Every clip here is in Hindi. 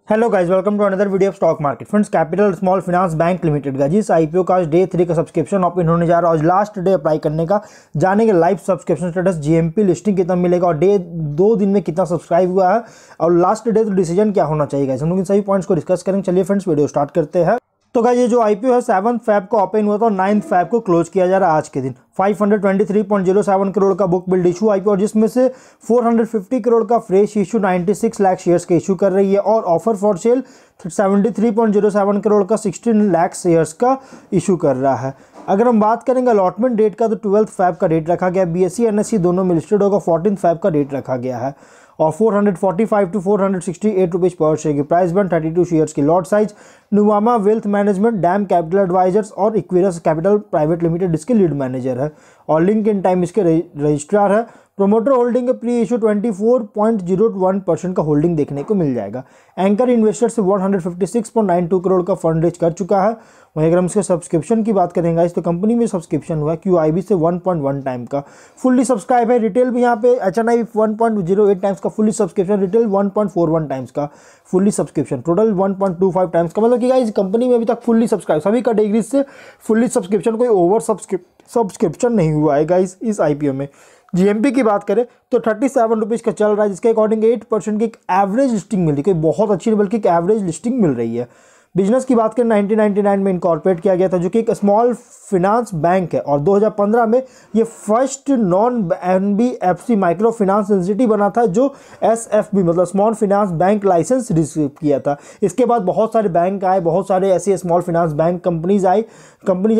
Hello guys, welcome to another video of stock market. Friends, capital small finance bank limited का जिस आईपीओ का आज डे 3 का सब्सक्रिप्शन ओपन होने जा रहा है, आज लास्ट डे अप्लाई करने का, जानेंगे live subscription status, GMP listing कितना मिलेगा और डे 2 दिन में कितना सब्सक्राइब हुआ है और लास्ट डे तो डिसीजन क्या होना चाहिए। हम लोग इन सभी पॉइंट्स को डिस्कस करेंगे। चलिए फ्रेंड्स, वीडियो स्टार्ट करते हैं। तो गाइस, ये जो आईपीओ है 7 फैब को ओपन हुआ था और 9 फैब को क्लोज किया जा रहा है आज के दिन। 523.07 करोड़ का बुक बिल्ड इशू आईपीओ, और जिसमें से 450 करोड़ का फ्रेश इशू 96 लाख शेयर्स के इशू कर रही है और ऑफर फॉर सेल 73.07 करोड़ का 16 लाख शेयर्स का इशू कर रहा है। अगर हम बात करेंगे अलॉटमेंट डेट का, तो 12 फैब का डेट रखा गया। बीएसई एनएसई दोनों में लिस्टेड होगा। 14 फैब का डेट रखा गया है और 445 टू 468 रुपीज़ पर शेयर की प्राइस बैंड, 32 शेयर्स की lot size. Nuvama wealth management, dam capital advisers और इक्विरस कैपिटल प्राइवेट लिमिटेड इसके लीड मैनेजर है और लिंक इन टाइम इसके रजिस्ट्रार है। प्रोमोटर होल्डिंग के प्री इशू 24.01% का होल्डिंग देखने को मिल जाएगा। एंकर इन्वेस्टर से 156.92 करोड़ का फंड रेज कर चुका है। वहीं अगर हम इसके सब्सक्रिप्शन की बात करेंगे तो कंपनी में सब्सक्रिप्शन हुआ QIB से 1.1 टाइम का फुल्ली सब्सक्राइब है। रिटेल भी यहाँ पे HNI 1.08 टाइम्स का फुल्ली सब्सक्रिप्शन, रिटेल 1.41 टाइम्स का फुल्ली सब्सक्रिप्शन, टोटल 1.25 टाइम्स का। मतलब कि गाइस, कंपनी में अभी तक फुल्ली सब्सक्राइब सभी कैटेगरी से फुल्ली सब्सक्रिप्शन, कोई ओवर सब्सक्रिप्शन नहीं हुआ है गाइस इस आईपीओ में। जीएमपी की बात करें तो 37 रुपीज़ का चल रहा है, जिसके अकॉर्डिंग 8% की एक एवरेज लिस्टिंग मिल रही है। कोई बहुत अच्छी नहीं, बल्कि एक एवरेज लिस्टिंग मिल रही है। बिजनेस की बात करें 1999 में इनकॉर्पोरेट किया गया था, जो कि एक स्मॉल फिनांस बैंक है और 2015 में ये first non NBFC micro finance entity बना था, जो SFB मतलब small finance bank licence receive किया था। इसके बाद बहुत सारे बैंक आए, बहुत सारे ऐसे स्मॉल फिनांस बैंक कंपनीज है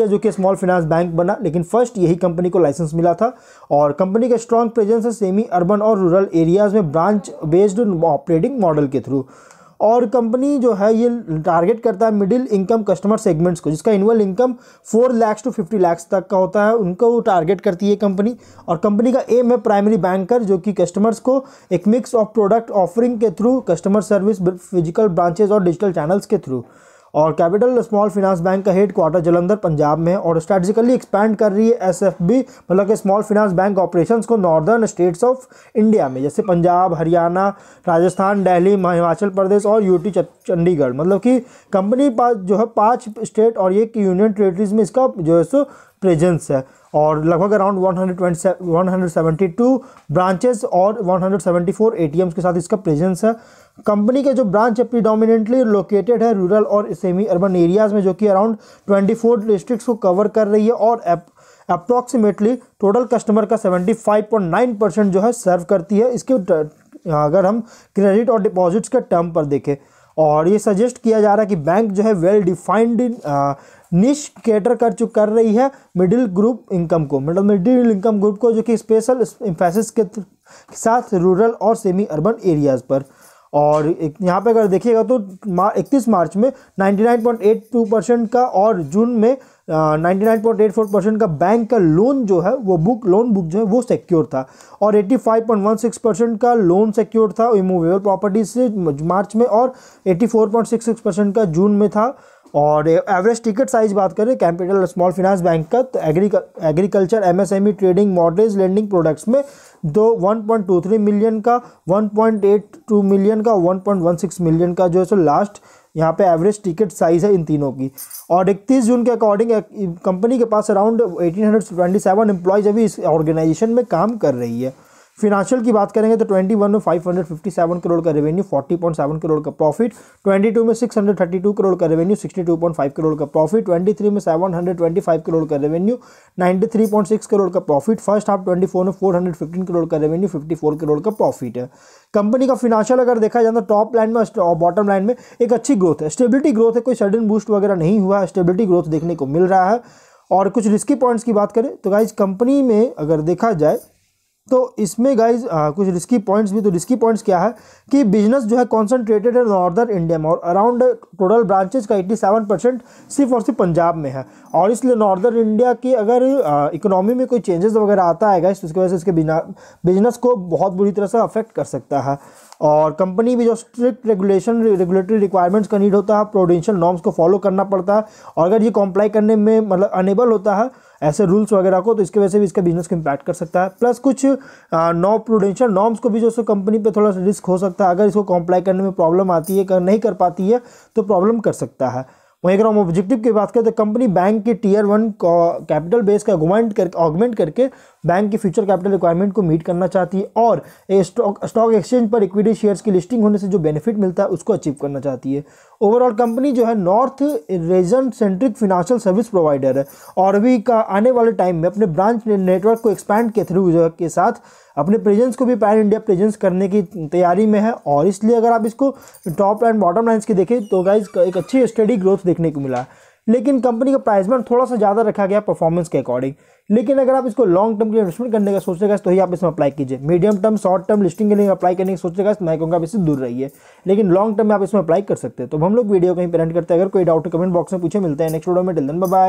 जो कि स्मॉल फिनांस बैंक बना, लेकिन फर्स्ट यही कंपनी को लाइसेंस मिला था। और कंपनी का स्ट्रॉन्ग प्रेजेंस है सेमी अर्बन और रूरल एरियाज में ब्रांच बेस्ड ऑपरेटिंग मॉडल के थ्रू। और कंपनी जो है ये टारगेट करता है मिडिल इनकम कस्टमर सेगमेंट्स को, जिसका annual income 4 lakh to 50 lakh तक का होता है, उनको टारगेट करती है कंपनी। और कंपनी का एम है प्राइमरी बैंकर, जो कि कस्टमर्स को एक मिक्स ऑफ प्रोडक्ट ऑफरिंग के through, customer service, physical branches और डिजिटल चैनल्स के थ्रू। और कैपिटल स्मॉल फाइनेंस बैंक का हेड क्वार्टर जलंधर पंजाब में है और स्ट्रेटेजिकली एक्सपैंड कर रही है SFB मतलब कि स्मॉल फाइनेंस बैंक ऑपरेशंस को नॉर्दर्न स्टेट्स ऑफ इंडिया में, जैसे पंजाब, हरियाणा, राजस्थान, दिल्ली, हिमाचल प्रदेश और UT चंडीगढ़। मतलब कि कंपनी जो है 5 स्टेट और 1 यूनियन टेरिटरीज में इसका जो है सो प्रेजेंस है और लगभग अराउंड 172 ब्रांचेस और 174 ATMs के साथ इसका प्रेजेंस है। कंपनी के जो ब्रांच है प्रीडोमिनेंटली लोकेटेड है रूरल और सेमी अर्बन एरियाज में, जो कि अराउंड 24 डिस्ट्रिक्ट्स को कवर कर रही है और अप्रॉक्सीमेटली टोटल कस्टमर का 75.9% जो है सर्व करती है। इसके अगर हम क्रेडिट और डिपॉजिट्स के टर्म पर देखें, और ये सजेस्ट किया जा रहा है कि बैंक जो है वेल डिफाइंड निश कैटर कर रही है मिडिल ग्रुप इनकम को, मतलब मिडिल इनकम ग्रुप को, जो कि स्पेशल एम्फेसिस के साथ रूरल और सेमी अर्बन एरियाज़ पर। और यहाँ पे अगर देखिएगा तो 31 मार्च में 99.82% का और जून में 99.84% का बैंक का लोन जो है वो लोन बुक जो है वो सिक्योर था और 85.16% का लोन सिक्योर था इमूवेबल प्रॉपर्टी से मार्च में और 84.66% का जून में था। और एवरेज टिकट साइज बात करें कैपिटल स्मॉल फाइनेंस बैंक का, तो agriculture, MSME, trading, mortgage lending products में 1.23 मिलियन का, 1.82 मिलियन का, 1.16 मिलियन का जो है सो लास्ट यहाँ पे एवरेज टिकट साइज है इन तीनों की। और 31 जून के अकॉर्डिंग कंपनी के पास अराउंड 1827 एम्प्लॉयज अभी इस ऑर्गेनाइजेशन में काम कर रही है। फिनेंशियल की बात करेंगे तो 21 में 557 करोड़ का रेवेन्यू, 40.7 करोड़ का प्रॉफिट, 22 में 632 करोड़ का रेवेन्यू, 62.5 करोड़ का प्रॉफिट, 23 में 725 करोड़ का रेवेन्यू, 93.6 करोड़ का प्रॉफिट, फर्स्ट हाफ 24 में 415 करोड़ का रेवेन्यू, 54 करोड़ का प्रॉफिट है। कंपनी का फिनेंशियल अगर देखा जाए तो टॉप लाइन में और बॉटम लाइन में एक अच्छी ग्रोथ है, स्टेबिलिटी ग्रोथ है, कोई सडन बूस्ट वगैरह नहीं हुआ है, स्टेबिलिटी ग्रोथ देखने को मिल रहा है। और कुछ रिस्की पॉइंट्स की बात करें तो गाइज कंपनी में अगर देखा जाए तो इसमें गाइज कुछ रिस्की पॉइंट्स भी, तो रिस्की पॉइंट्स क्या है कि बिजनेस जो है कॉन्सेंट्रेटेड है नॉर्दर्न इंडिया में और अराउंड टोटल ब्रांचेस का 87% सिर्फ और सिर्फ पंजाब में है। और इसलिए नॉर्दर्न इंडिया की अगर इकोनॉमी में कोई चेंजेस वगैरह आता है गाइज, तो उसकी वजह से इसके बिजनेस को बहुत बुरी तरह से अफेक्ट कर सकता है। और कंपनी भी जो स्ट्रिक्ट रेगुलेटरी रिक्वायरमेंट्स का नीड होता है, प्रूडेंशियल नॉर्म्स को फॉलो करना पड़ता है और अगर ये कॉम्प्लाई करने में मतलब अनेबल होता है ऐसे रूल्स वगैरह को, तो इसकी वजह से भी इसका बिजनेस को इम्पैक्ट कर सकता है। प्लस कुछ प्रूडेंशियल नॉर्म्स को भी जो सो कंपनी पे थोड़ा सा रिस्क हो सकता है, अगर इसको कॉम्प्लाई करने में प्रॉब्लम आती है, नहीं कर पाती है तो प्रॉब्लम कर सकता है। वहीं अगर हम ऑब्जेक्टिव की बात करें तो कंपनी बैंक के टियर 1 कैपिटल बेस का ऑगमेंट करके बैंक की फ्यूचर कैपिटल रिक्वायरमेंट को मीट करना चाहती है, और स्टॉक एक्सचेंज पर इक्विटी शेयर्स की लिस्टिंग होने से जो बेनिफिट मिलता है उसको अचीव करना चाहती है। ओवरऑल कंपनी जो है north region centric financial service provider है, और अभी का आने वाले टाइम में अपने ब्रांच नेटवर्क को एक्सपैंड के थ्रू के साथ अपने प्रेजेंस को भी पैन इंडिया प्रेजेंस करने की तैयारी में है। और इसलिए अगर आप इसको टॉप एंड बॉटम लाइन्स की देखें तो गाइज एक अच्छी स्टडी ग्रोथ देखने को मिला है, लेकिन कंपनी का प्राइस बैंड थोड़ा सा ज़्यादा रखा गया परफॉर्मेंस के अकॉर्डिंग। लेकिन अगर आप इसको लॉन्ग टर्म के लिए इन्वेस्टमेंट करने का सोच रहे तो ही आप इसमें अप्लाई कीजिए। Medium term short term listing के लिए अप्लाई करने की सोच रहे तो मैं कहूँगा आप इससे दूर रहिए, लेकिन लॉन्ग टर्म में आप इसमें अप्लाई कर सकते हैं। तो हम लोग वीडियो कहीं पेरेंट करते हैं। अगर कोई डाउट कमेंट बॉक्स में पूछे, मिलते हैं नेक्स्ट वीडियो में। Till then bye bye.